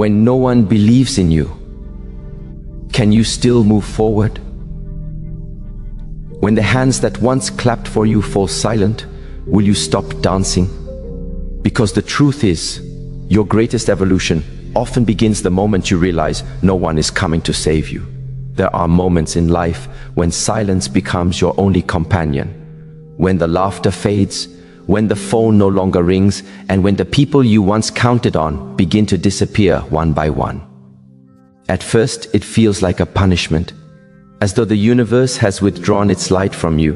When no one believes in you, can you still move forward? When the hands that once clapped for you fall silent, will you stop dancing? Because the truth is, your greatest evolution often begins the moment you realize no one is coming to save you. There are moments in life when silence becomes your only companion, when the laughter fades, when the phone no longer rings, and when the people you once counted on begin to disappear one by one. At first, it feels like a punishment, as though the universe has withdrawn its light from you.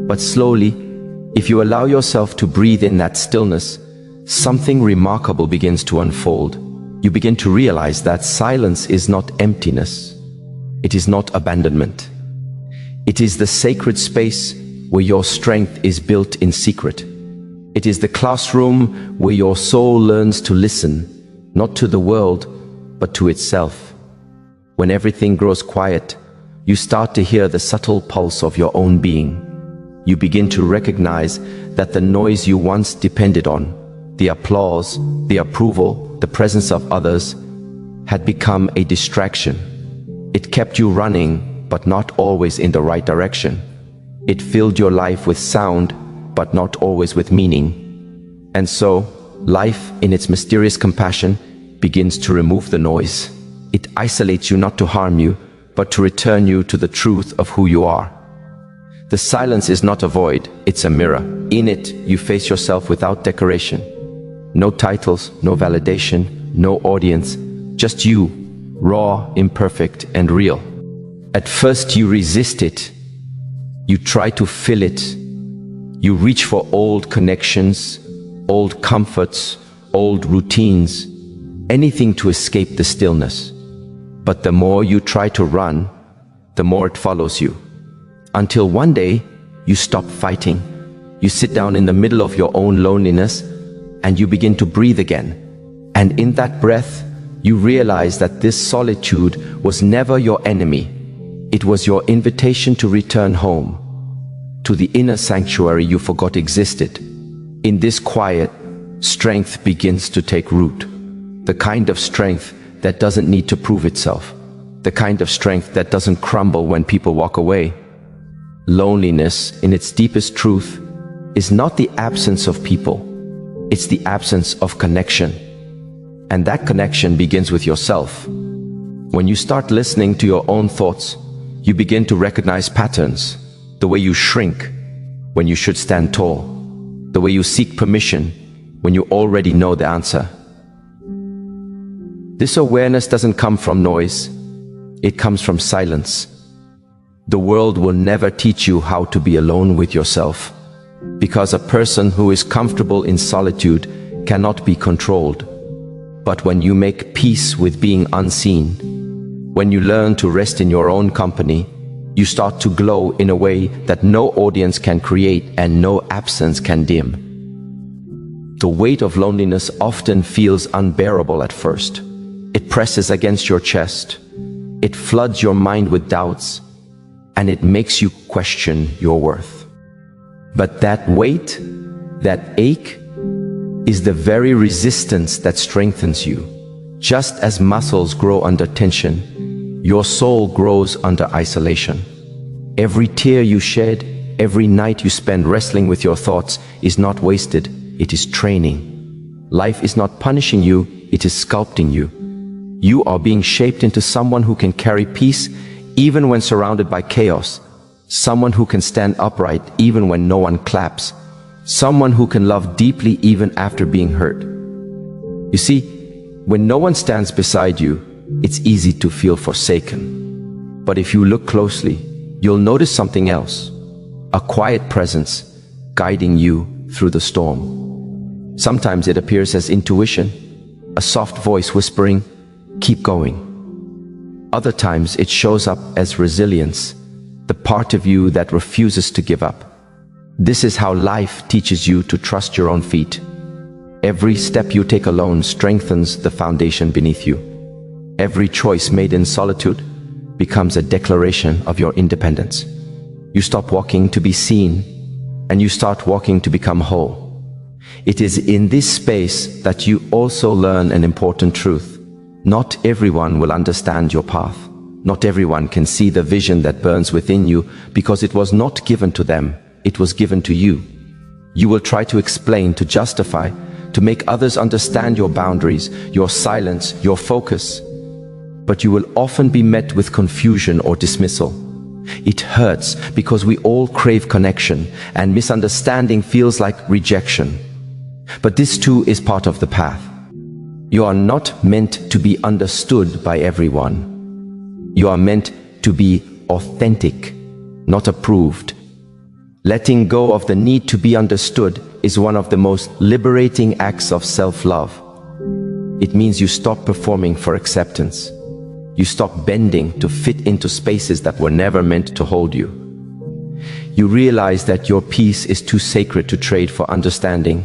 But slowly, if you allow yourself to breathe in that stillness, something remarkable begins to unfold. You begin to realize that silence is not emptiness. It is not abandonment. It is the sacred space where your strength is built in secret. It is the classroom where your soul learns to listen, not to the world, but to itself. When everything grows quiet, you start to hear the subtle pulse of your own being. You begin to recognize that the noise you once depended on, the applause, the approval, the presence of others, had become a distraction. It kept you running, but not always in the right direction. It filled your life with sound, but not always with meaning. And so, life, in its mysterious compassion, begins to remove the noise. It isolates you not to harm you, but to return you to the truth of who you are. The silence is not a void, it's a mirror. In it, you face yourself without decoration. No titles, no validation, no audience, just you, raw, imperfect, and real. At first you resist it. You try to fill it. You reach for old connections, old comforts, old routines, anything to escape the stillness. But the more you try to run, the more it follows you. Until one day, you stop fighting. You sit down in the middle of your own loneliness, and you begin to breathe again. And in that breath, you realize that this solitude was never your enemy. It was your invitation to return home, to the inner sanctuary you forgot existed. In this quiet, strength begins to take root. The kind of strength that doesn't need to prove itself. The kind of strength that doesn't crumble when people walk away. Loneliness, in its deepest truth, is not the absence of people. It's the absence of connection. And that connection begins with yourself. When you start listening to your own thoughts, you begin to recognize patterns. The way you shrink when you should stand tall. The way you seek permission when you already know the answer. This awareness doesn't come from noise. It comes from silence. The world will never teach you how to be alone with yourself, because a person who is comfortable in solitude cannot be controlled. But when you make peace with being unseen, when you learn to rest in your own company, you start to glow in a way that no audience can create and no absence can dim. The weight of loneliness often feels unbearable at first. It presses against your chest. It floods your mind with doubts, and it makes you question your worth. But that weight, that ache, is the very resistance that strengthens you. Just as muscles grow under tension, your soul grows under isolation. Every tear you shed, every night you spend wrestling with your thoughts is not wasted, it is training. Life is not punishing you, it is sculpting you. You are being shaped into someone who can carry peace even when surrounded by chaos. Someone who can stand upright even when no one claps. Someone who can love deeply even after being hurt. You see, when no one stands beside you, it's easy to feel forsaken. But if you look closely, you'll notice something else. A quiet presence guiding you through the storm. Sometimes it appears as intuition, a soft voice whispering, "Keep going." Other times it shows up as resilience, the part of you that refuses to give up. This is how life teaches you to trust your own feet. Every step you take alone strengthens the foundation beneath you. Every choice made in solitude becomes a declaration of your independence. You stop walking to be seen, and you start walking to become whole. It is in this space that you also learn an important truth. Not everyone will understand your path. Not everyone can see the vision that burns within you because it was not given to them, it was given to you. You will try to explain, to justify, to make others understand your boundaries, your silence, your focus. But you will often be met with confusion or dismissal. It hurts because we all crave connection, and misunderstanding feels like rejection. But this too is part of the path. You are not meant to be understood by everyone. You are meant to be authentic, not approved. Letting go of the need to be understood is one of the most liberating acts of self-love. It means you stop performing for acceptance. You stop bending to fit into spaces that were never meant to hold you. You realize that your peace is too sacred to trade for understanding.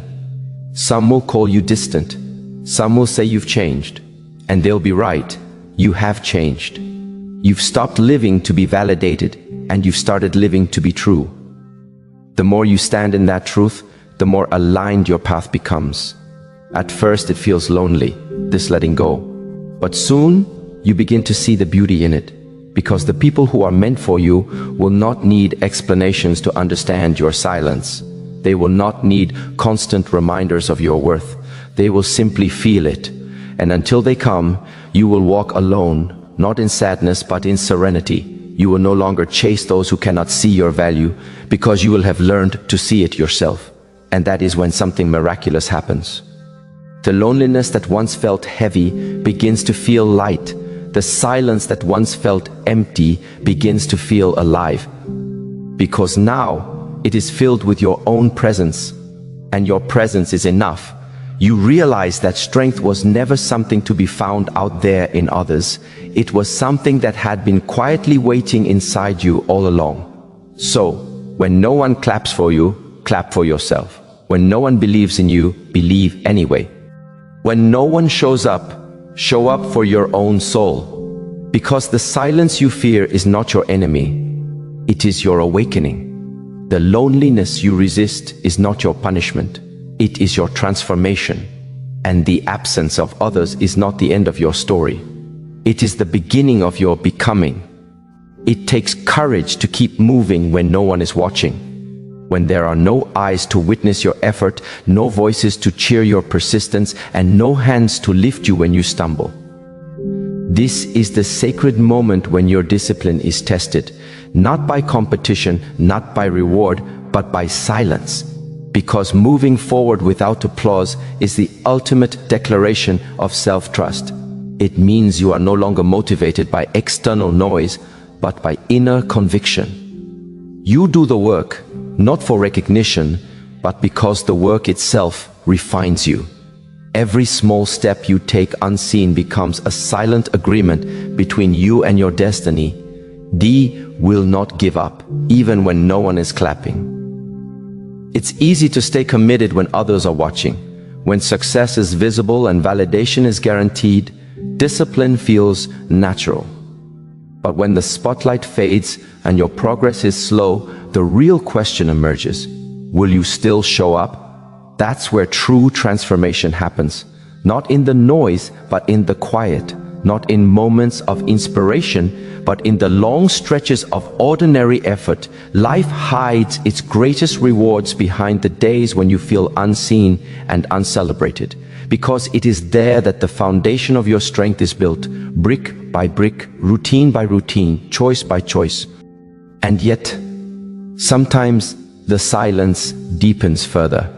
Some will call you distant. Some will say you've changed. And they'll be right. You have changed. You've stopped living to be validated, and you've started living to be true. The more you stand in that truth, the more aligned your path becomes. At first it feels lonely, this letting go. But soon, you begin to see the beauty in it, because the people who are meant for you will not need explanations to understand your silence. They will not need constant reminders of your worth. They will simply feel it. And until they come, you will walk alone, not in sadness but in serenity. You will no longer chase those who cannot see your value, because you will have learned to see it yourself. And that is when something miraculous happens. The loneliness that once felt heavy begins to feel light. The silence that once felt empty begins to feel alive. Because now it is filled with your own presence, and your presence is enough. You realize that strength was never something to be found out there in others. It was something that had been quietly waiting inside you all along. So, when no one claps for you, clap for yourself. When no one believes in you, believe anyway. When no one shows up, show up for your own soul. Because the silence you fear is not your enemy. It is your awakening. The loneliness you resist is not your punishment. It is your transformation. And the absence of others is not the end of your story. It is the beginning of your becoming. It takes courage to keep moving when no one is watching. When there are no eyes to witness your effort, no voices to cheer your persistence, and no hands to lift you when you stumble. This is the sacred moment when your discipline is tested, not by competition, not by reward, but by silence. Because moving forward without applause is the ultimate declaration of self-trust. It means you are no longer motivated by external noise, but by inner conviction. You do the work, not for recognition, but because the work itself refines you. Every small step you take unseen becomes a silent agreement between you and your destiny. D will not give up, even when no one is clapping. It's easy to stay committed when others are watching. When success is visible and validation is guaranteed, discipline feels natural. But when the spotlight fades and your progress is slow, the real question emerges. Will you still show up? That's where true transformation happens. Not in the noise, but in the quiet. Not in moments of inspiration, but in the long stretches of ordinary effort. Life hides its greatest rewards behind the days when you feel unseen and uncelebrated, because it is there that the foundation of your strength is built, brick by brick, routine by routine, choice by choice. And yet, sometimes the silence deepens further.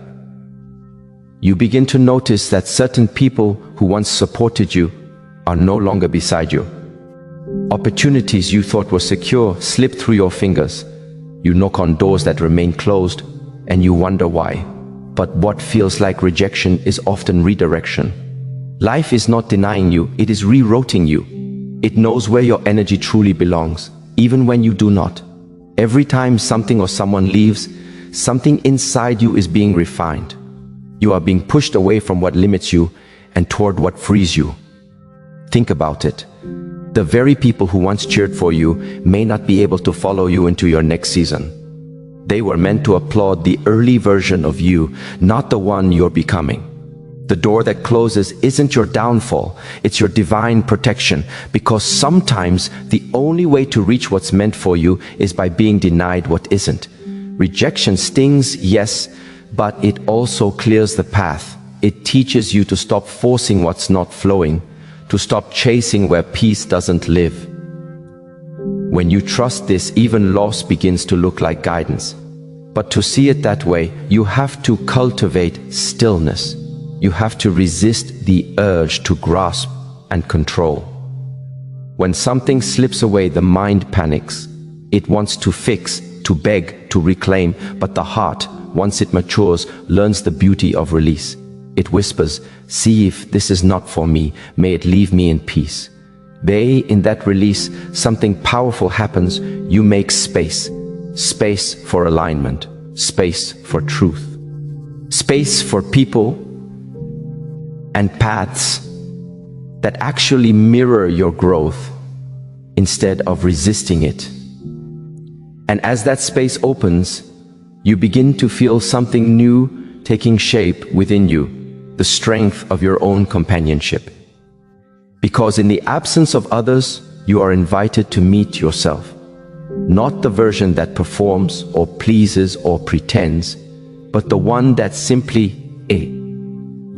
You begin to notice that certain people who once supported you are no longer beside you. Opportunities you thought were secure slip through your fingers. You knock on doors that remain closed, and you wonder why. But what feels like rejection is often redirection. Life is not denying you, it is rerouting you. It knows where your energy truly belongs, even when you do not. Every time something or someone leaves, something inside you is being refined. You are being pushed away from what limits you and toward what frees you. Think about it. The very people who once cheered for you may not be able to follow you into your next season. They were meant to applaud the early version of you, not the one you're becoming. The door that closes isn't your downfall, it's your divine protection, because sometimes the only way to reach what's meant for you is by being denied what isn't. Rejection stings, yes, but it also clears the path. It teaches you to stop forcing what's not flowing, to stop chasing where peace doesn't live. When you trust this, even loss begins to look like guidance. But to see it that way, you have to cultivate stillness. You have to resist the urge to grasp and control. When something slips away, the mind panics. It wants to fix, to beg, to reclaim, but the heart, once it matures, learns the beauty of release. It whispers, "See if this is not for me, may it leave me in peace." In that release, something powerful happens. You make space. Space for alignment. Space for truth. Space for people and paths that actually mirror your growth instead of resisting it. And as that space opens, you begin to feel something new taking shape within you, the strength of your own companionship. Because in the absence of others, you are invited to meet yourself. Not the version that performs or pleases or pretends, but the one that simply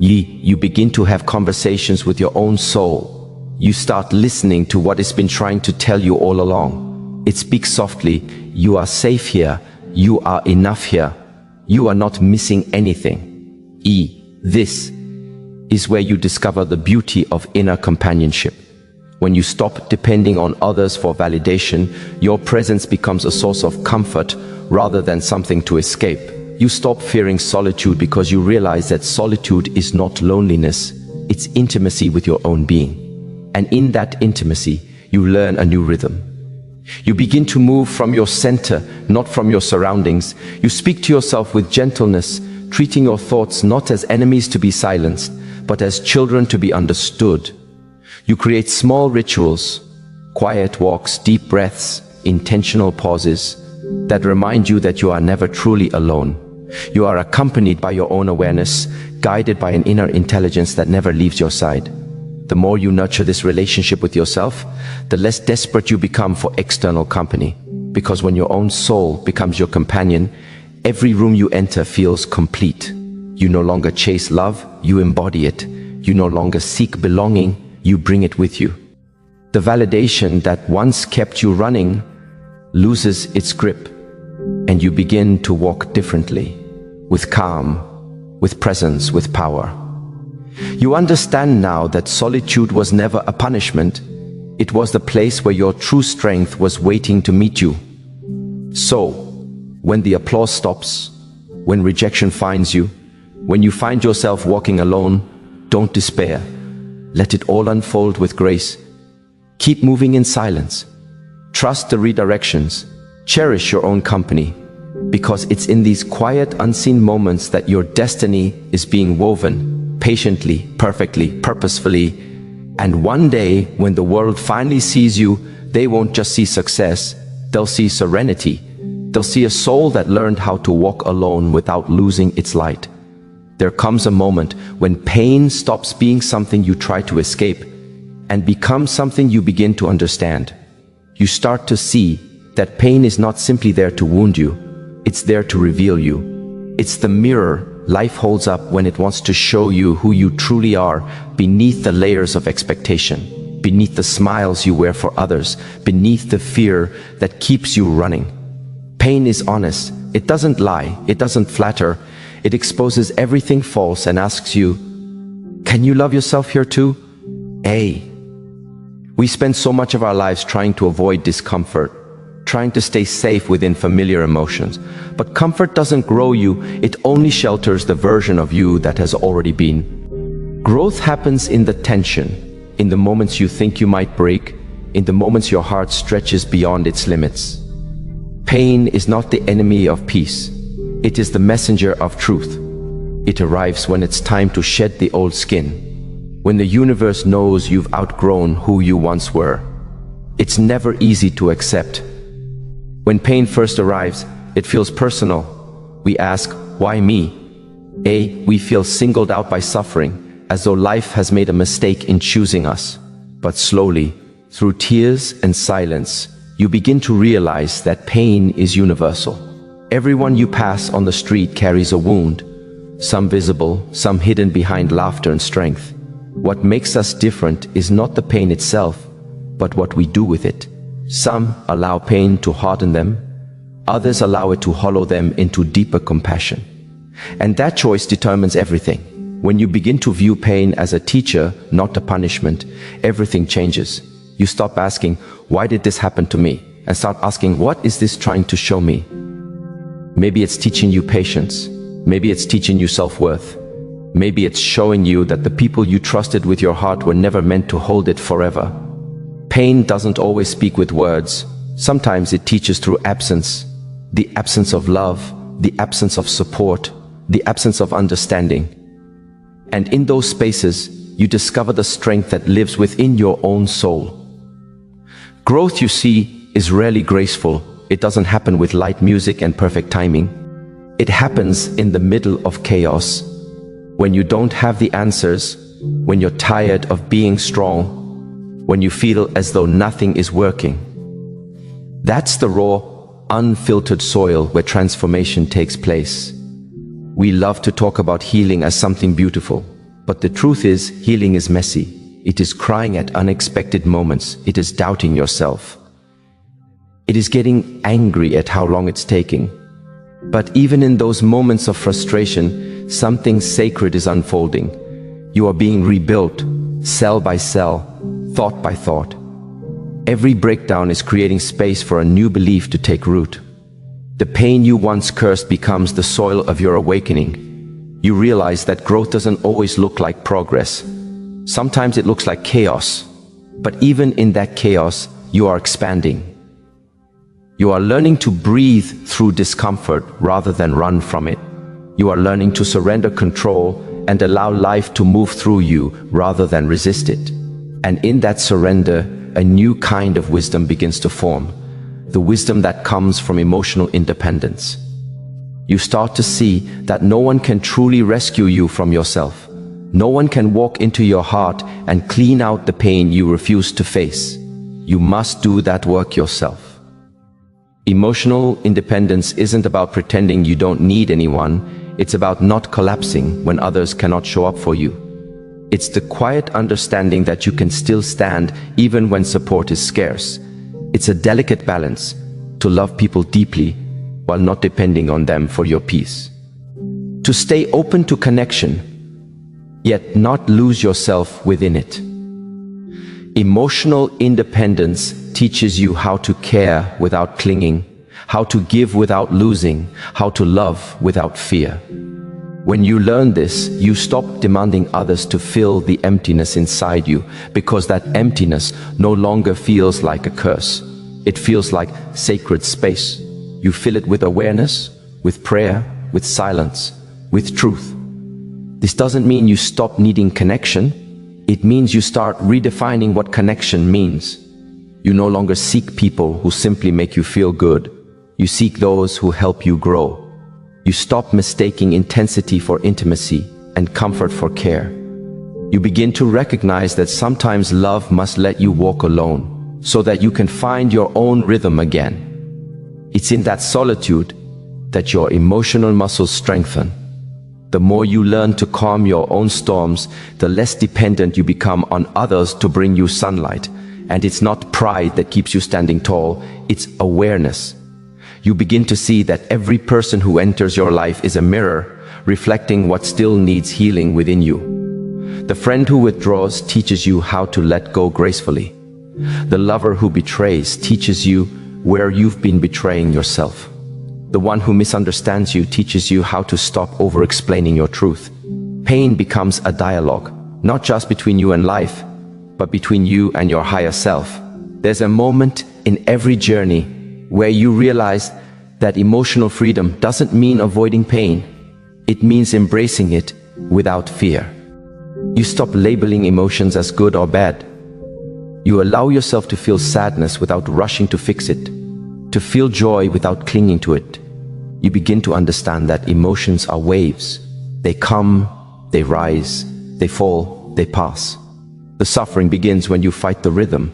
You begin to have conversations with your own soul. You start listening to what it's been trying to tell you all along. It speaks softly. You are safe here. You are enough here. You are not missing anything. This is where you discover the beauty of inner companionship. When you stop depending on others for validation, your presence becomes a source of comfort rather than something to escape. You stop fearing solitude because you realize that solitude is not loneliness, it's intimacy with your own being. And in that intimacy, you learn a new rhythm. You begin to move from your center, not from your surroundings. You speak to yourself with gentleness, treating your thoughts not as enemies to be silenced, but as children to be understood. You create small rituals, quiet walks, deep breaths, intentional pauses that remind you that you are never truly alone. You are accompanied by your own awareness, guided by an inner intelligence that never leaves your side. The more you nurture this relationship with yourself, the less desperate you become for external company. Because when your own soul becomes your companion, every room you enter feels complete. You no longer chase love, you embody it. You no longer seek belonging, you bring it with you. The validation that once kept you running loses its grip, and you begin to walk differently, with calm, with presence, with power. You understand now that solitude was never a punishment. It was the place where your true strength was waiting to meet you. So, when the applause stops, when rejection finds you, when you find yourself walking alone, don't despair. Let it all unfold with grace. Keep moving in silence. Trust the redirections. Cherish your own company, because it's in these quiet, unseen moments that your destiny is being woven, patiently, perfectly, purposefully. And one day, when the world finally sees you, they won't just see success, they'll see serenity. They'll see a soul that learned how to walk alone without losing its light. There comes a moment when pain stops being something you try to escape and becomes something you begin to understand. You start to see that pain is not simply there to wound you, it's there to reveal you. It's the mirror life holds up when it wants to show you who you truly are beneath the layers of expectation, beneath the smiles you wear for others, beneath the fear that keeps you running. Pain is honest. It doesn't lie. It doesn't flatter. It exposes everything false and asks you, can you love yourself here too? We spend so much of our lives trying to avoid discomfort, trying to stay safe within familiar emotions. But comfort doesn't grow you, it only shelters the version of you that has already been. Growth happens in the tension, in the moments you think you might break, in the moments your heart stretches beyond its limits. Pain is not the enemy of peace. It is the messenger of truth. It arrives when it's time to shed the old skin, when the universe knows you've outgrown who you once were. It's never easy to accept. When pain first arrives, it feels personal. We ask, why me? We feel singled out by suffering. as though life has made a mistake in choosing us. But slowly, through tears and silence, you begin to realize that pain is universal. Everyone you pass on the street carries a wound, some visible, some hidden behind laughter and strength. What makes us different is not the pain itself, but what we do with it. Some allow pain to harden them, others allow it to hollow them into deeper compassion. And that choice determines everything. When you begin to view pain as a teacher, not a punishment, everything changes. You stop asking, why did this happen to me? And start asking, what is this trying to show me? Maybe it's teaching you patience. Maybe it's teaching you self-worth. Maybe it's showing you that the people you trusted with your heart were never meant to hold it forever. Pain doesn't always speak with words. Sometimes it teaches through absence. The absence of love, the absence of support, the absence of understanding. And in those spaces, you discover the strength that lives within your own soul. Growth, you see, is rarely graceful. It doesn't happen with light music and perfect timing. It happens in the middle of chaos, when you don't have the answers, when you're tired of being strong, when you feel as though nothing is working. That's the raw, unfiltered soil where transformation takes place. We love to talk about healing as something beautiful, but the truth is, healing is messy. It is crying at unexpected moments. It is doubting yourself. It is getting angry at how long it's taking. But even in those moments of frustration, something sacred is unfolding. You are being rebuilt, cell by cell, thought by thought. Every breakdown is creating space for a new belief to take root. The pain you once cursed becomes the soil of your awakening. You realize that growth doesn't always look like progress. Sometimes it looks like chaos. But even in that chaos, you are expanding. You are learning to breathe through discomfort rather than run from it. You are learning to surrender control and allow life to move through you rather than resist it. And in that surrender, a new kind of wisdom begins to form. The wisdom that comes from emotional independence. You start to see that no one can truly rescue you from yourself. No one can walk into your heart and clean out the pain you refuse to face. You must do that work yourself. Emotional independence isn't about pretending you don't need anyone. It's about not collapsing when others cannot show up for you. It's the quiet understanding that you can still stand even when support is scarce. It's a delicate balance to love people deeply while not depending on them for your peace. To stay open to connection, yet not lose yourself within it. Emotional independence teaches you how to care without clinging, how to give without losing, how to love without fear. When you learn this, you stop demanding others to fill the emptiness inside you, because that emptiness no longer feels like a curse. It feels like sacred space. You fill it with awareness, with prayer, with silence, with truth. This doesn't mean you stop needing connection. It means you start redefining what connection means. You no longer seek people who simply make you feel good. You seek those who help you grow. You stop mistaking intensity for intimacy and comfort for care. You begin to recognize that sometimes love must let you walk alone so that you can find your own rhythm again. It's in that solitude that your emotional muscles strengthen. The more you learn to calm your own storms, the less dependent you become on others to bring you sunlight. And it's not pride that keeps you standing tall, it's awareness. You begin to see that every person who enters your life is a mirror, reflecting what still needs healing within you. The friend who withdraws teaches you how to let go gracefully. The lover who betrays teaches you where you've been betraying yourself. The one who misunderstands you teaches you how to stop over-explaining your truth. Pain becomes a dialogue, not just between you and life, but between you and your higher self. There's a moment in every journey where you realize that emotional freedom doesn't mean avoiding pain. It means embracing it without fear. You stop labeling emotions as good or bad. You allow yourself to feel sadness without rushing to fix it, to feel joy without clinging to it. You begin to understand that emotions are waves. They come, they rise, they fall, they pass. The suffering begins when you fight the rhythm.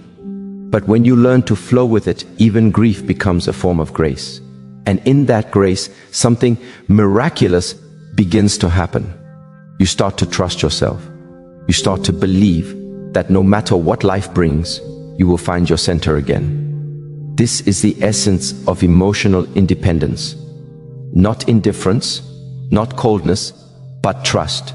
But when you learn to flow with it, even grief becomes a form of grace. And in that grace, something miraculous begins to happen. You start to trust yourself. You start to believe that no matter what life brings, you will find your center again. This is the essence of emotional independence. Not indifference, not coldness, but trust.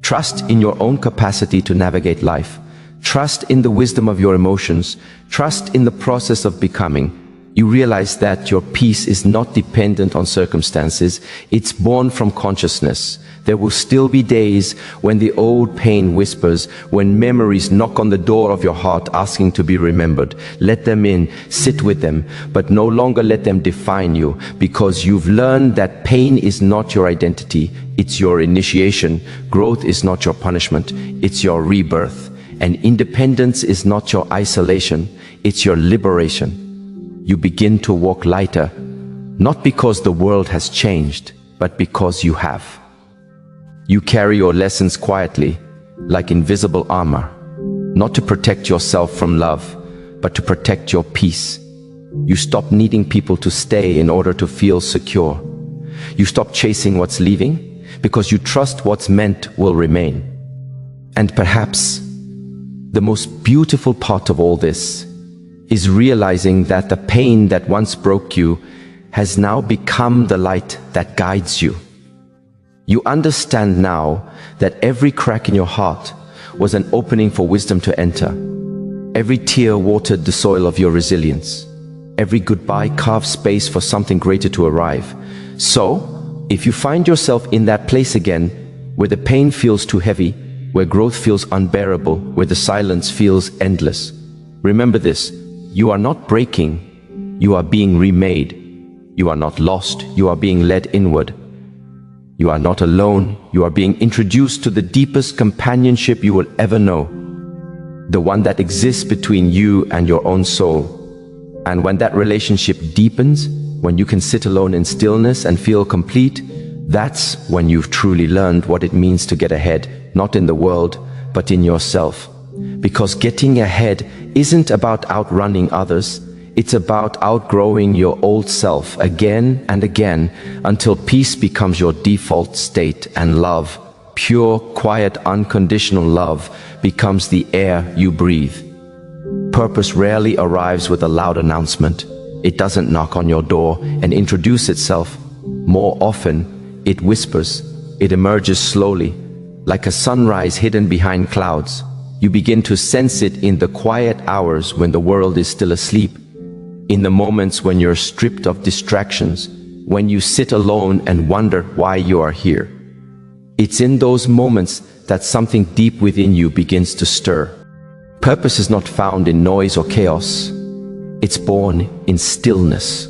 Trust in your own capacity to navigate life. Trust in the wisdom of your emotions. Trust in the process of becoming. You realize that your peace is not dependent on circumstances. It's born from consciousness. There will still be days when the old pain whispers, when memories knock on the door of your heart asking to be remembered. Let them in, sit with them, but no longer let them define you, because you've learned that pain is not your identity. It's your initiation. Growth is not your punishment. It's your rebirth. And independence is not your isolation. It's your liberation. You begin to walk lighter, not because the world has changed, but because you have. You carry your lessons quietly, like invisible armor, not to protect yourself from love, but to protect your peace. You stop needing people to stay in order to feel secure. You stop chasing what's leaving, because you trust what's meant will remain. And perhaps the most beautiful part of all this is realizing that the pain that once broke you has now become the light that guides you. You understand now that every crack in your heart was an opening for wisdom to enter. Every tear watered the soil of your resilience. Every goodbye carved space for something greater to arrive. So, if you find yourself in that place again, where the pain feels too heavy, where growth feels unbearable, where the silence feels endless, remember this: you are not breaking, you are being remade. You are not lost, you are being led inward. You are not alone, you are being introduced to the deepest companionship you will ever know. The one that exists between you and your own soul. And when that relationship deepens, when you can sit alone in stillness and feel complete, that's when you've truly learned what it means to get ahead, not in the world, but in yourself. Because getting ahead isn't about outrunning others. It's about outgrowing your old self again and again until peace becomes your default state and love, pure, quiet, unconditional love, becomes the air you breathe. Purpose rarely arrives with a loud announcement. It doesn't knock on your door and introduce itself. More often, it whispers. It emerges slowly, like a sunrise hidden behind clouds. You begin to sense it in the quiet hours when the world is still asleep. In the moments when you're stripped of distractions, when you sit alone and wonder why you are here. It's in those moments that something deep within you begins to stir. Purpose is not found in noise or chaos. It's born in stillness.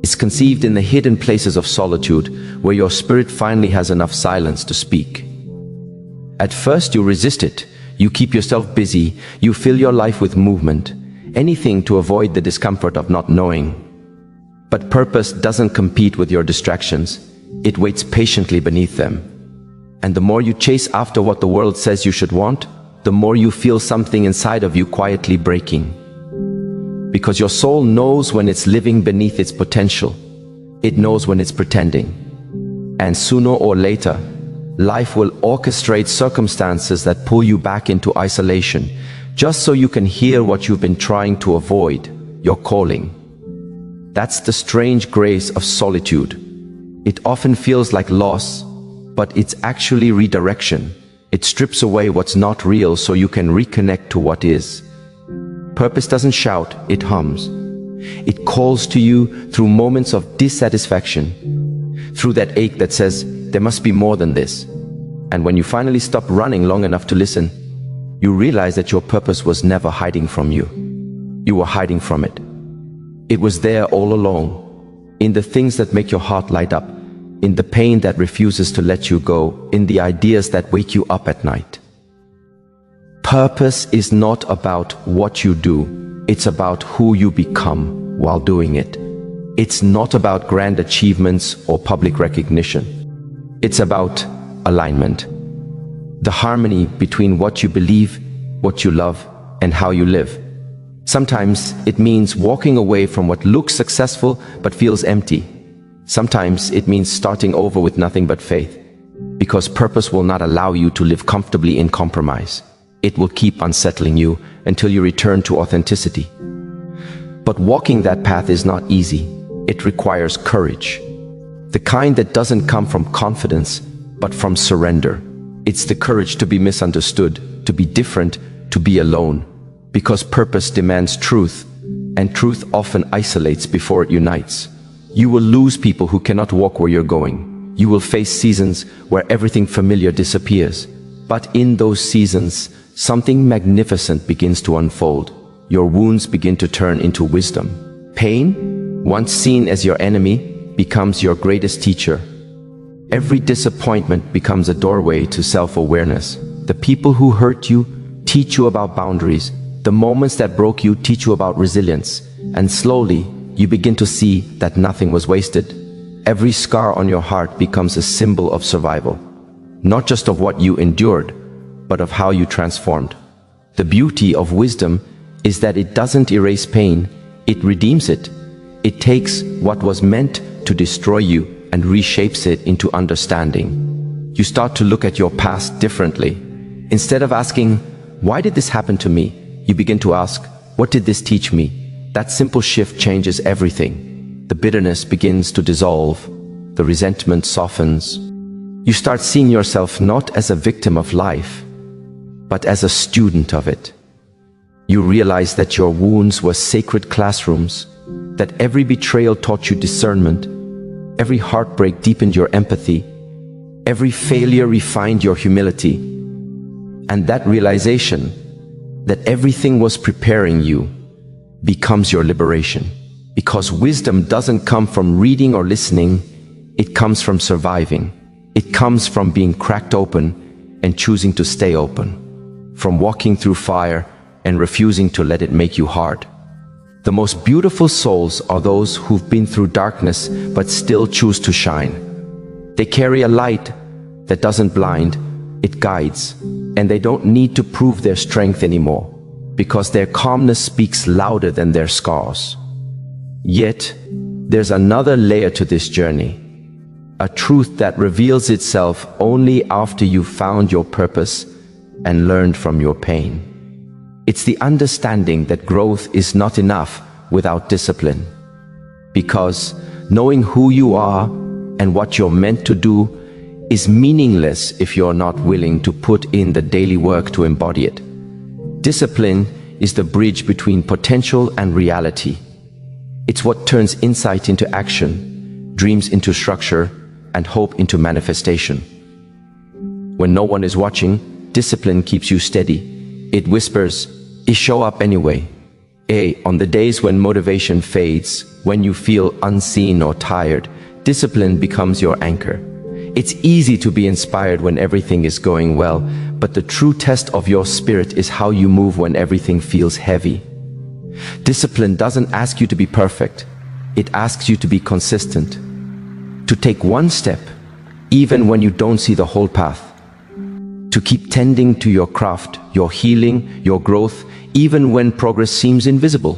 It's conceived in the hidden places of solitude, where your spirit finally has enough silence to speak. At first you resist it. You keep yourself busy. You fill your life with movement. Anything to avoid the discomfort of not knowing. But purpose doesn't compete with your distractions. It waits patiently beneath them. And the more you chase after what the world says you should want, the more you feel something inside of you quietly breaking. Because your soul knows when it's living beneath its potential. It knows when it's pretending. And sooner or later, life will orchestrate circumstances that pull you back into isolation, just so you can hear what you've been trying to avoid, your calling. That's the strange grace of solitude. It often feels like loss, but it's actually redirection. It strips away what's not real so you can reconnect to what is. Purpose doesn't shout, it hums. It calls to you through moments of dissatisfaction, through that ache that says, there must be more than this. And when you finally stop running long enough to listen, you realize that your purpose was never hiding from you. You were hiding from it. It was there all along, in the things that make your heart light up, in the pain that refuses to let you go, in the ideas that wake you up at night. Purpose is not about what you do, it's about who you become while doing it. It's not about grand achievements or public recognition. It's about alignment. The harmony between what you believe, what you love, and how you live. Sometimes it means walking away from what looks successful but feels empty. Sometimes it means starting over with nothing but faith. Because purpose will not allow you to live comfortably in compromise. It will keep unsettling you until you return to authenticity. But walking that path is not easy. It requires courage. The kind that doesn't come from confidence, but from surrender. It's the courage to be misunderstood, to be different, to be alone. Because purpose demands truth, and truth often isolates before it unites. You will lose people who cannot walk where you're going. You will face seasons where everything familiar disappears. But in those seasons, something magnificent begins to unfold. Your wounds begin to turn into wisdom. Pain, once seen as your enemy, becomes your greatest teacher. Every disappointment becomes a doorway to self-awareness. The people who hurt you teach you about boundaries. The moments that broke you teach you about resilience. And slowly, you begin to see that nothing was wasted. Every scar on your heart becomes a symbol of survival. Not just of what you endured, but of how you transformed. The beauty of wisdom is that it doesn't erase pain, it redeems it. It takes what was meant to destroy you and reshapes it into understanding. You start to look at your past differently. Instead of asking, "Why did this happen to me?" you begin to ask, "What did this teach me?" That simple shift changes everything. The bitterness begins to dissolve. The resentment softens. You start seeing yourself not as a victim of life, but as a student of it. You realize that your wounds were sacred classrooms, that every betrayal taught you discernment, every heartbreak deepened your empathy, every failure refined your humility. And that realization, that everything was preparing you, becomes your liberation. Because wisdom doesn't come from reading or listening, it comes from surviving. It comes from being cracked open and choosing to stay open. From walking through fire and refusing to let it make you hard. The most beautiful souls are those who've been through darkness but still choose to shine. They carry a light that doesn't blind, it guides, and they don't need to prove their strength anymore, because their calmness speaks louder than their scars. Yet, there's another layer to this journey, a truth that reveals itself only after you've found your purpose and learned from your pain. It's the understanding that growth is not enough without discipline. Because knowing who you are and what you're meant to do is meaningless if you're not willing to put in the daily work to embody it. Discipline is the bridge between potential and reality. It's what turns insight into action, dreams into structure, and hope into manifestation. When no one is watching, discipline keeps you steady. It whispers, show up anyway. On the days when motivation fades, when you feel unseen or tired, discipline becomes your anchor. It's easy to be inspired when everything is going well, but the true test of your spirit is how you move when everything feels heavy. Discipline doesn't ask you to be perfect. It asks you to be consistent. To take one step, even when you don't see the whole path. To keep tending to your craft, your healing, your growth, even when progress seems invisible.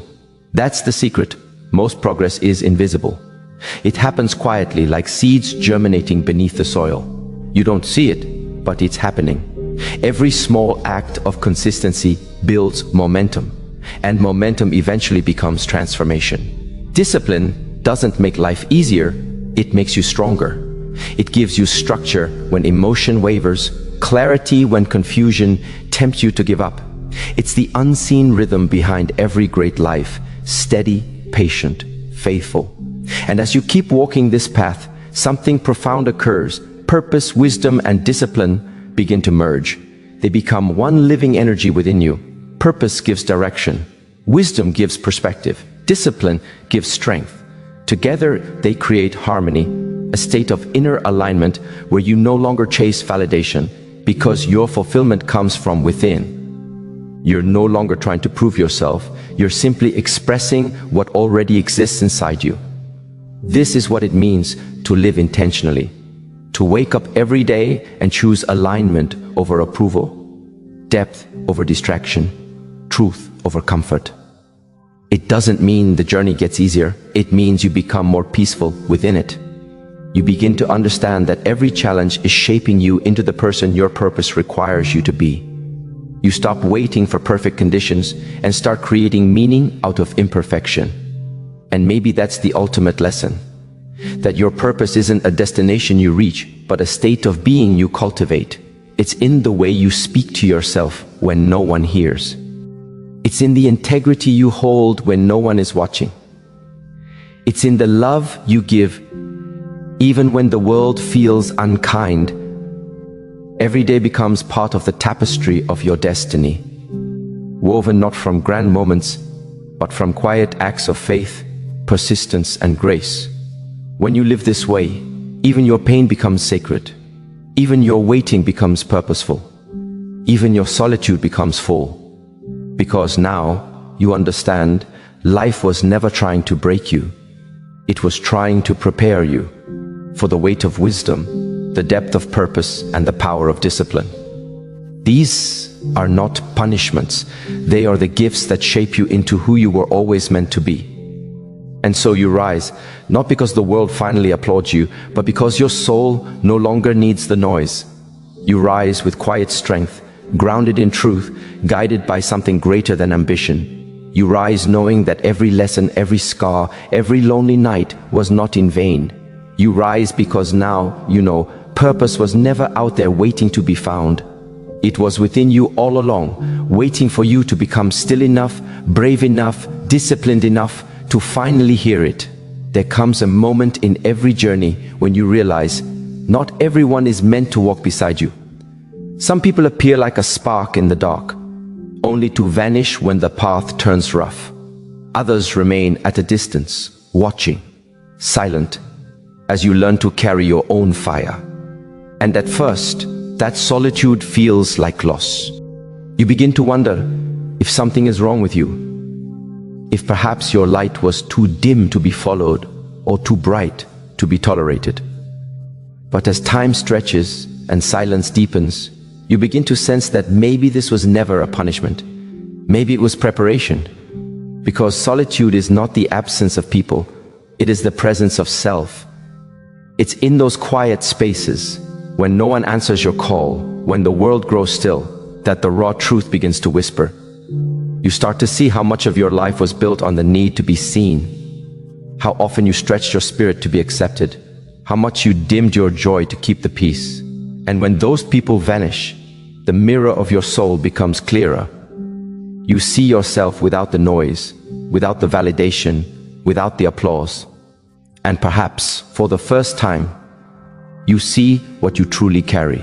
That's the secret. Most progress is invisible. It happens quietly, like seeds germinating beneath the soil. You don't see it, but it's happening. Every small act of consistency builds momentum. And momentum eventually becomes transformation. Discipline doesn't make life easier, it makes you stronger. It gives you structure when emotion wavers, clarity when confusion tempts you to give up. It's the unseen rhythm behind every great life, steady, patient, faithful. And as you keep walking this path, something profound occurs. Purpose, wisdom, and discipline begin to merge. They become one living energy within you. Purpose gives direction. Wisdom gives perspective. Discipline gives strength. Together, they create harmony, a state of inner alignment where you no longer chase validation because your fulfillment comes from within. You're no longer trying to prove yourself. You're simply expressing what already exists inside you. This is what it means to live intentionally. To wake up every day and choose alignment over approval, depth over distraction, truth over comfort. It doesn't mean the journey gets easier. It means you become more peaceful within it. You begin to understand that every challenge is shaping you into the person your purpose requires you to be. You stop waiting for perfect conditions and start creating meaning out of imperfection. And maybe that's the ultimate lesson. That your purpose isn't a destination you reach, but a state of being you cultivate. It's in the way you speak to yourself when no one hears. It's in the integrity you hold when no one is watching. It's in the love you give even when the world feels unkind. Every day becomes part of the tapestry of your destiny, woven not from grand moments, but from quiet acts of faith, persistence, and grace. When you live this way, even your pain becomes sacred. Even your waiting becomes purposeful. Even your solitude becomes full. Because now you understand life was never trying to break you. It was trying to prepare you for the weight of wisdom, the depth of purpose, and the power of discipline. These are not punishments. They are the gifts that shape you into who you were always meant to be. And so you rise, not because the world finally applauds you, but because your soul no longer needs the noise. You rise with quiet strength, grounded in truth, guided by something greater than ambition. You rise knowing that every lesson, every scar, every lonely night was not in vain. You rise because now you know purpose was never out there waiting to be found. It was within you all along, waiting for you to become still enough, brave enough, disciplined enough to finally hear it. There comes a moment in every journey when you realize not everyone is meant to walk beside you. Some people appear like a spark in the dark, only to vanish when the path turns rough. Others remain at a distance, watching, silent, as you learn to carry your own fire. And at first, that solitude feels like loss. You begin to wonder if something is wrong with you, if perhaps your light was too dim to be followed or too bright to be tolerated. But as time stretches and silence deepens, you begin to sense that maybe this was never a punishment. Maybe it was preparation. Because solitude is not the absence of people, it is the presence of self. It's in those quiet spaces, when no one answers your call, when the world grows still, that the raw truth begins to whisper. You start to see how much of your life was built on the need to be seen, how often you stretched your spirit to be accepted, how much you dimmed your joy to keep the peace. And when those people vanish, the mirror of your soul becomes clearer. You see yourself without the noise, without the validation, without the applause. And perhaps, for the first time, you see what you truly carry.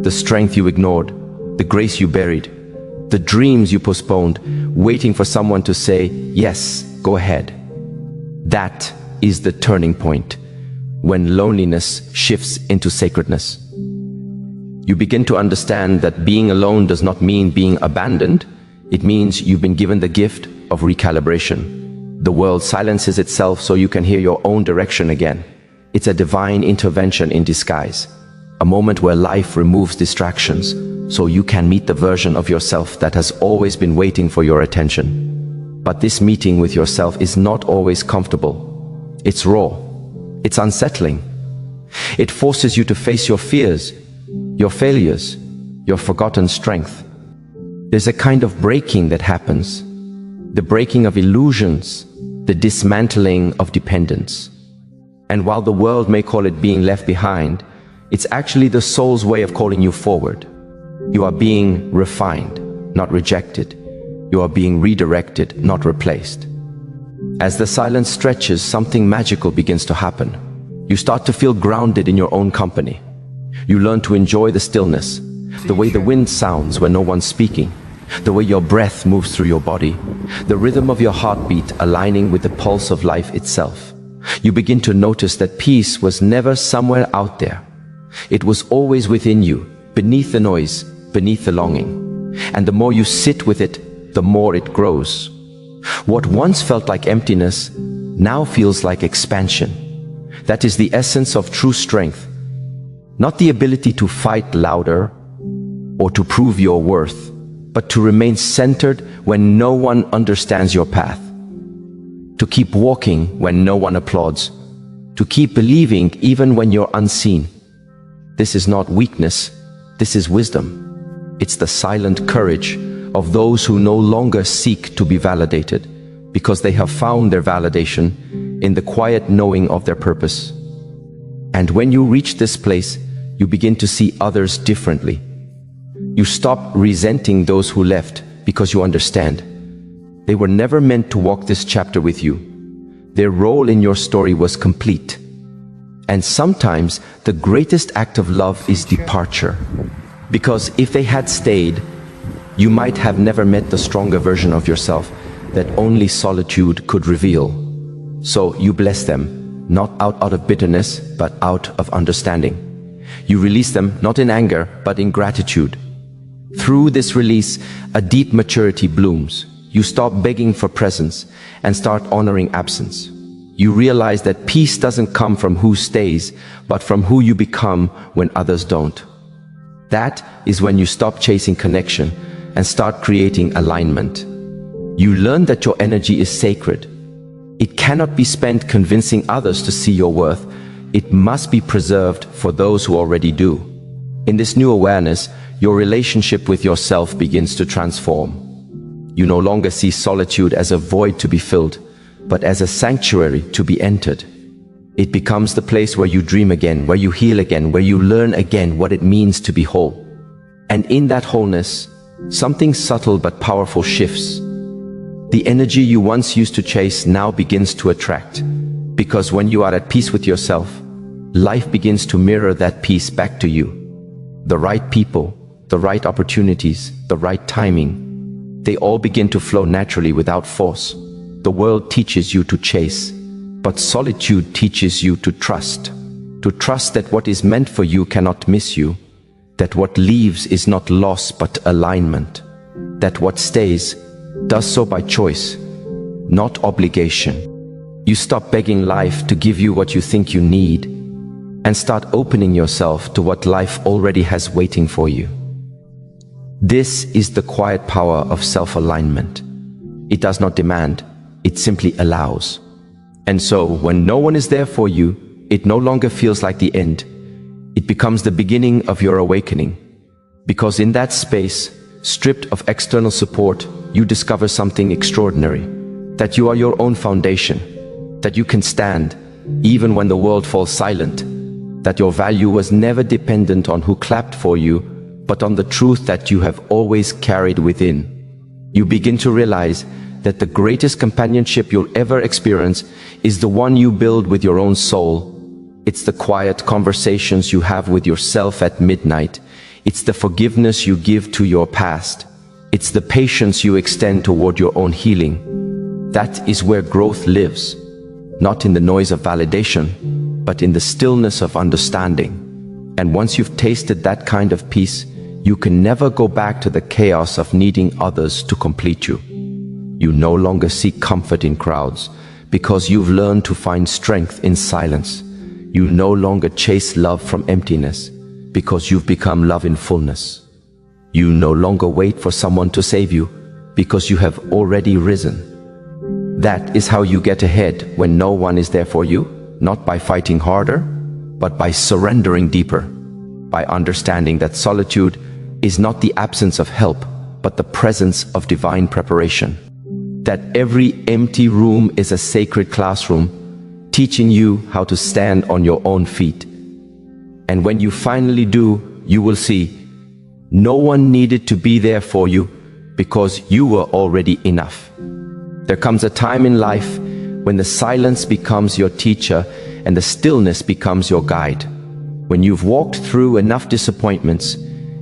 The strength you ignored, the grace you buried, the dreams you postponed, waiting for someone to say, yes, go ahead. That is the turning point, when loneliness shifts into sacredness. You begin to understand that being alone does not mean being abandoned. It means you've been given the gift of recalibration. The world silences itself so you can hear your own direction again. It's a divine intervention in disguise, a moment where life removes distractions so you can meet the version of yourself that has always been waiting for your attention. But this meeting with yourself is not always comfortable. It's raw. It's unsettling. It forces you to face your fears, your failures, your forgotten strength. There's a kind of breaking that happens, the breaking of illusions, the dismantling of dependence. And while the world may call it being left behind, it's actually the soul's way of calling you forward. You are being refined, not rejected. You are being redirected, not replaced. As the silence stretches, something magical begins to happen. You start to feel grounded in your own company. You learn to enjoy the stillness, the way the wind sounds when no one's speaking, the way your breath moves through your body, the rhythm of your heartbeat aligning with the pulse of life itself. You begin to notice that peace was never somewhere out there. It was always within you, beneath the noise, beneath the longing. And the more you sit with it, the more it grows. What once felt like emptiness now feels like expansion. That is the essence of true strength. Not the ability to fight louder, or to prove your worth, but to remain centered when no one understands your path. To keep walking when no one applauds. To keep believing even when you're unseen. This is not weakness, this is wisdom. It's the silent courage of those who no longer seek to be validated, because they have found their validation in the quiet knowing of their purpose. And when you reach this place, you begin to see others differently. You stop resenting those who left because you understand. They were never meant to walk this chapter with you. Their role in your story was complete. And sometimes the greatest act of love is departure. Because if they had stayed, you might have never met the stronger version of yourself that only solitude could reveal. So you bless them, not out of bitterness, but out of understanding. You release them not in anger, but in gratitude. Through this release, a deep maturity blooms. You stop begging for presence and start honoring absence. You realize that peace doesn't come from who stays, but from who you become when others don't. That is when you stop chasing connection and start creating alignment. You learn that your energy is sacred. It cannot be spent convincing others to see your worth. It must be preserved for those who already do. In this new awareness, your relationship with yourself begins to transform. You no longer see solitude as a void to be filled, but as a sanctuary to be entered. It becomes the place where you dream again, where you heal again, where you learn again what it means to be whole. And in that wholeness, something subtle but powerful shifts. The energy you once used to chase now begins to attract. Because when you are at peace with yourself, life begins to mirror that peace back to you. The right people, the right opportunities, the right timing, they all begin to flow naturally without force. The world teaches you to chase, but solitude teaches you to trust. To trust that what is meant for you cannot miss you, that what leaves is not loss but alignment, that what stays does so by choice, not obligation. You stop begging life to give you what you think you need, and start opening yourself to what life already has waiting for you. This is the quiet power of self-alignment. It does not demand, it simply allows. And so, when no one is there for you, it no longer feels like the end. It becomes the beginning of your awakening. Because in that space, stripped of external support, you discover something extraordinary. That you are your own foundation. That you can stand, even when the world falls silent. That your value was never dependent on who clapped for you, but on the truth that you have always carried within. You begin to realize that the greatest companionship you'll ever experience is the one you build with your own soul. It's the quiet conversations you have with yourself at midnight. It's the forgiveness you give to your past. It's the patience you extend toward your own healing. That is where growth lives, not in the noise of validation, but in the stillness of understanding. And once you've tasted that kind of peace, you can never go back to the chaos of needing others to complete you. You no longer seek comfort in crowds, because you've learned to find strength in silence. You no longer chase love from emptiness, because you've become love in fullness. You no longer wait for someone to save you, because you have already risen. That is how you get ahead when no one is there for you, not by fighting harder, but by surrendering deeper, by understanding that solitude is not the absence of help, but the presence of divine preparation. That every empty room is a sacred classroom, teaching you how to stand on your own feet. And when you finally do, you will see no one needed to be there for you because you were already enough. There comes a time in life when the silence becomes your teacher and the stillness becomes your guide. When you've walked through enough disappointments,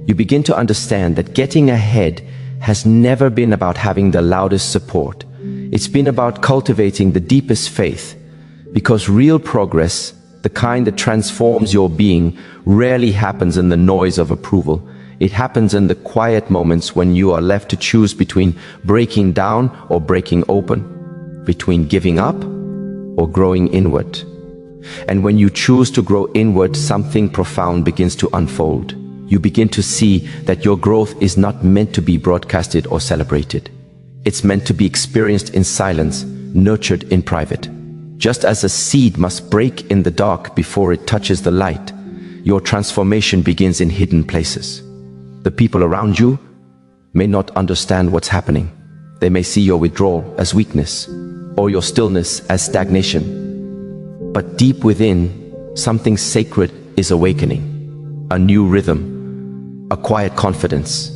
you begin to understand that getting ahead has never been about having the loudest support. It's been about cultivating the deepest faith, because real progress, the kind that transforms your being, rarely happens in the noise of approval. It happens in the quiet moments when you are left to choose between breaking down or breaking open, between giving up or growing inward. And when you choose to grow inward, something profound begins to unfold. you begin to see that your growth is not meant to be broadcasted or celebrated. It's meant to be experienced in silence, nurtured in private. Just as a seed must break in the dark before it touches the light, your transformation begins in hidden places. The people around you may not understand what's happening. They may see your withdrawal as weakness or your stillness as stagnation. But deep within, something sacred is awakening. A new rhythm, a quiet confidence,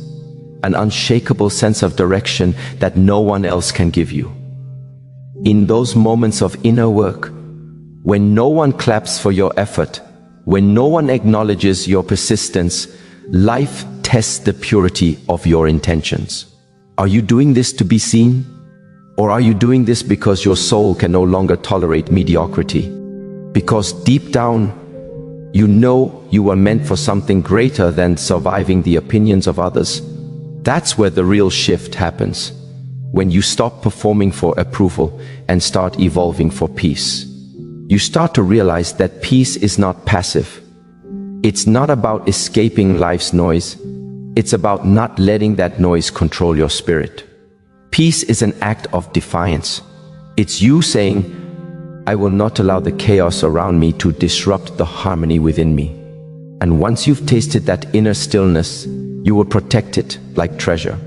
an unshakable sense of direction that no one else can give you. In those moments of inner work, when no one claps for your effort, when no one acknowledges your persistence, life tests the purity of your intentions. Are you doing this to be seen? Or are you doing this because your soul can no longer tolerate mediocrity? Because deep down, you know you were meant for something greater than surviving the opinions of others. That's where the real shift happens. When you stop performing for approval and start evolving for peace. You start to realize that peace is not passive. It's not about escaping life's noise. It's about not letting that noise control your spirit. Peace is an act of defiance. It's you saying, I will not allow the chaos around me to disrupt the harmony within me. And once you've tasted that inner stillness, you will protect it like treasure.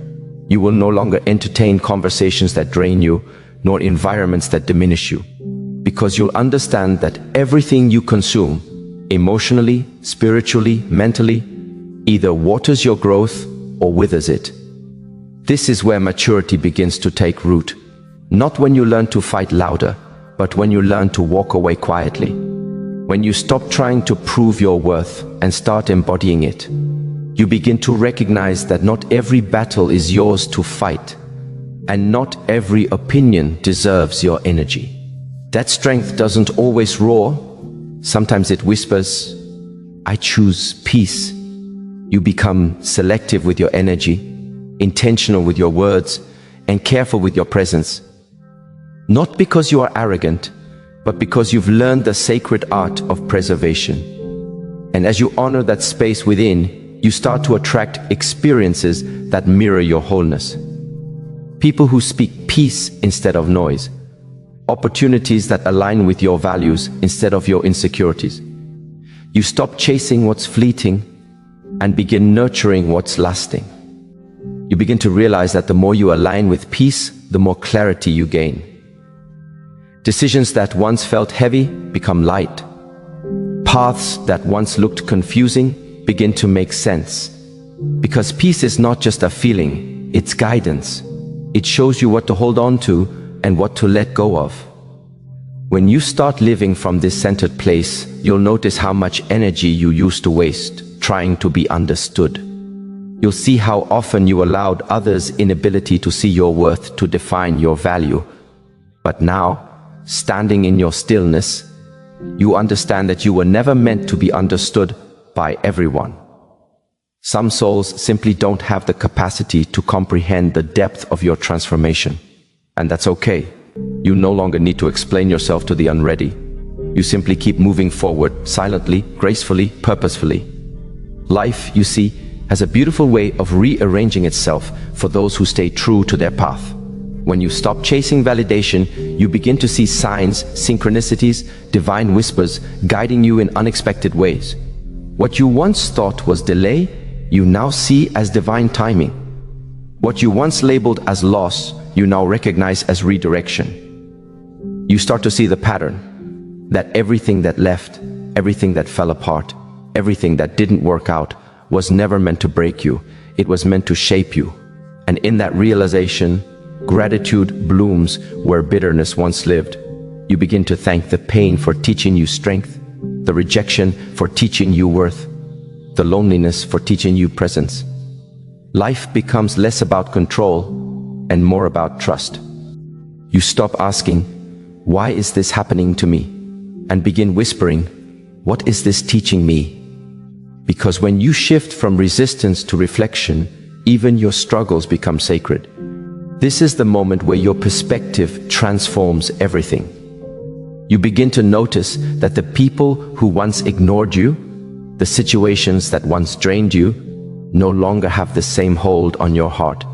You will no longer entertain conversations that drain you, nor environments that diminish you. Because you'll understand that everything you consume, emotionally, spiritually, mentally, either waters your growth or withers it. This is where maturity begins to take root. Not when you learn to fight louder, but when you learn to walk away quietly. When you stop trying to prove your worth and start embodying it. You begin to recognize that not every battle is yours to fight, and not every opinion deserves your energy. That strength doesn't always roar. Sometimes it whispers, I choose peace. You become selective with your energy, intentional with your words, and careful with your presence. Not because you are arrogant, but because you've learned the sacred art of preservation. And as you honor that space within, you start to attract experiences that mirror your wholeness. People who speak peace instead of noise. Opportunities that align with your values instead of your insecurities. You stop chasing what's fleeting and begin nurturing what's lasting. You begin to realize that the more you align with peace, the more clarity you gain. Decisions that once felt heavy become light. Paths that once looked confusing begin to make sense. Because peace is not just a feeling, it's guidance. It shows you what to hold on to and what to let go of. When you start living from this centered place, you'll notice how much energy you used to waste trying to be understood. You'll see how often you allowed others' inability to see your worth to define your value. But now, standing in your stillness, you understand that you were never meant to be understood by everyone. Some souls simply don't have the capacity to comprehend the depth of your transformation. And that's okay. You no longer need to explain yourself to the unready. You simply keep moving forward, silently, gracefully, purposefully. Life, you see, has a beautiful way of rearranging itself for those who stay true to their path. When you stop chasing validation, you begin to see signs, synchronicities, divine whispers guiding you in unexpected ways. What you once thought was delay, you now see as divine timing. What you once labeled as loss, you now recognize as redirection. You start to see the pattern, that everything that left, everything that fell apart, everything that didn't work out was never meant to break you. It was meant to shape you. And in that realization, gratitude blooms where bitterness once lived. You begin to thank the pain for teaching you strength, the rejection for teaching you worth, the loneliness for teaching you presence. Life becomes less about control and more about trust. You stop asking, why is this happening to me? And begin whispering, what is this teaching me? Because when you shift from resistance to reflection, even your struggles become sacred. This is the moment where your perspective transforms everything. You begin to notice that the people who once ignored you The situations that once drained you no longer have the same hold on your heart.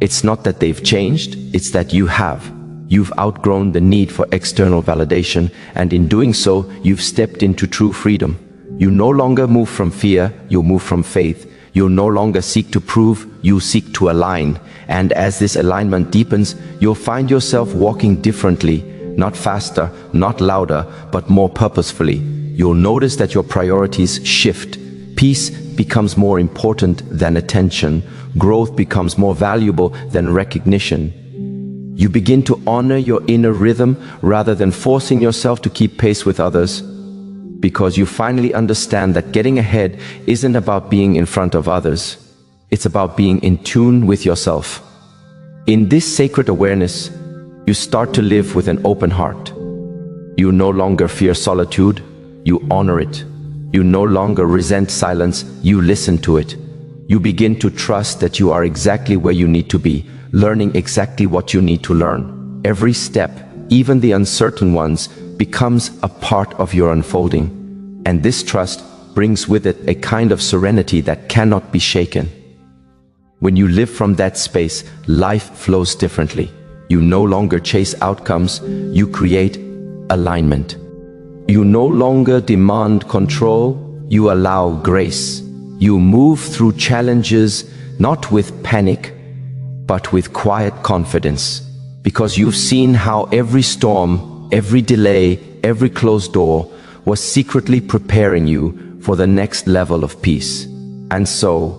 It's not that they've changed, it's that you have. You've outgrown the need for external validation, and in doing so, you've stepped into true freedom. You no longer move from fear, you move from faith. You'll no longer seek to prove, you seek to align. And as this alignment deepens, you'll find yourself walking differently, not faster, not louder, but more purposefully. You'll notice that your priorities shift. Peace becomes more important than attention. Growth becomes more valuable than recognition. You begin to honor your inner rhythm rather than forcing yourself to keep pace with others, because you finally understand that getting ahead isn't about being in front of others. It's about being in tune with yourself. In this sacred awareness, you start to live with an open heart. You no longer fear solitude, you honor it. You no longer resent silence, you listen to it. You begin to trust that you are exactly where you need to be, learning exactly what you need to learn. Every step, even the uncertain ones, becomes a part of your unfolding. And this trust brings with it a kind of serenity that cannot be shaken. When you live from that space, life flows differently. You no longer chase outcomes, you create alignment. You no longer demand control, you allow grace. You move through challenges not with panic, but with quiet confidence, because you've seen how every storm, every delay, every closed door was secretly preparing you for the next level of peace. And so,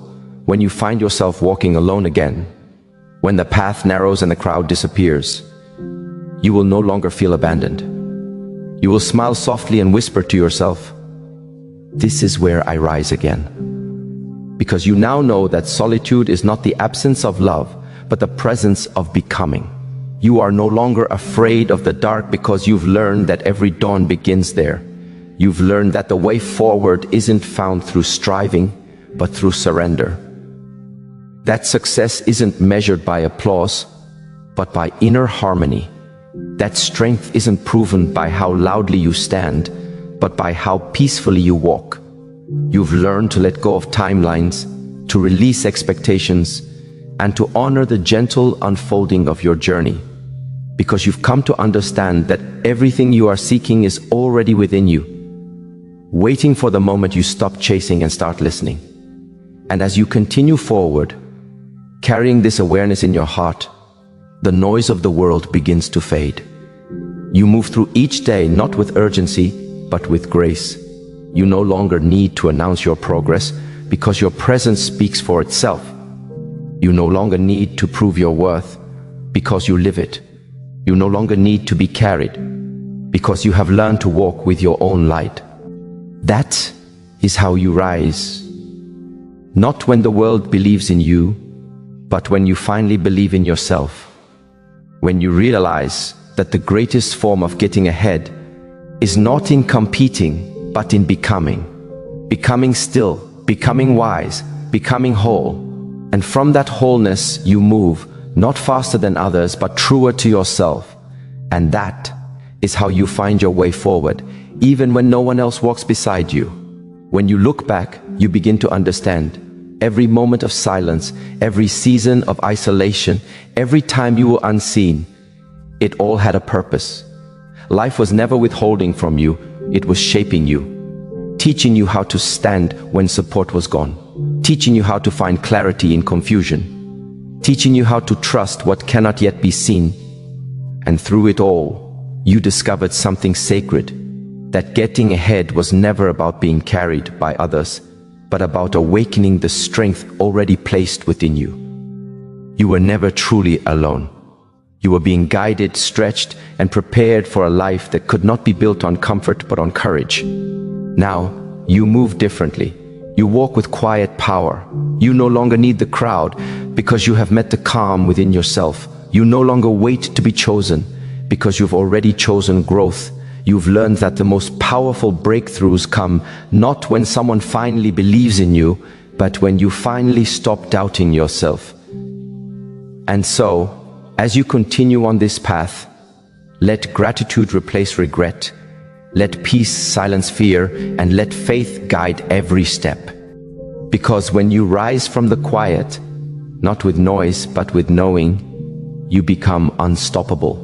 when you find yourself walking alone again, when the path narrows and the crowd disappears, you will no longer feel abandoned. You will smile softly and whisper to yourself, "This is where I rise again." Because you now know that solitude is not the absence of love, but the presence of becoming. You are no longer afraid of the dark because you've learned that every dawn begins there. You've learned that the way forward isn't found through striving, but through surrender. That success isn't measured by applause, but by inner harmony. That strength isn't proven by how loudly you stand, but by how peacefully you walk. You've learned to let go of timelines, to release expectations, and to honor the gentle unfolding of your journey. Because you've come to understand that everything you are seeking is already within you, waiting for the moment you stop chasing and start listening. And as you continue forward, carrying this awareness in your heart, the noise of the world begins to fade. You move through each day not with urgency, but with grace. You no longer need to announce your progress because your presence speaks for itself. You no longer need to prove your worth because you live it. You no longer need to be carried because you have learned to walk with your own light. That is how you rise. Not when the world believes in you, but when you finally believe in yourself. When you realize that the greatest form of getting ahead is not in competing, but in becoming. Becoming still, becoming wise, becoming whole. And from that wholeness you move, not faster than others, but truer to yourself. And that is how you find your way forward, even when no one else walks beside you. When you look back, you begin to understand every moment of silence, every season of isolation, every time you were unseen, it all had a purpose. Life was never withholding from you, it was shaping you, teaching you how to stand when support was gone, teaching you how to find clarity in confusion, teaching you how to trust what cannot yet be seen. And through it all, you discovered something sacred, that getting ahead was never about being carried by others, but about awakening the strength already placed within you. You were never truly alone. You were being guided, stretched, and prepared for a life that could not be built on comfort but on courage. Now, you move differently. You walk with quiet power. You no longer need the crowd because you have met the calm within yourself. You no longer wait to be chosen because you've already chosen growth. You've learned that the most powerful breakthroughs come not when someone finally believes in you, but when you finally stop doubting yourself. And so, as you continue on this path, let gratitude replace regret. Let peace silence fear, and let faith guide every step. Because when you rise from the quiet, not with noise but with knowing, you become unstoppable.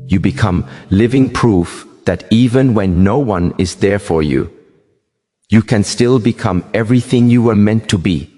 You become living proof that even when no one is there for you, you can still become everything you were meant to be.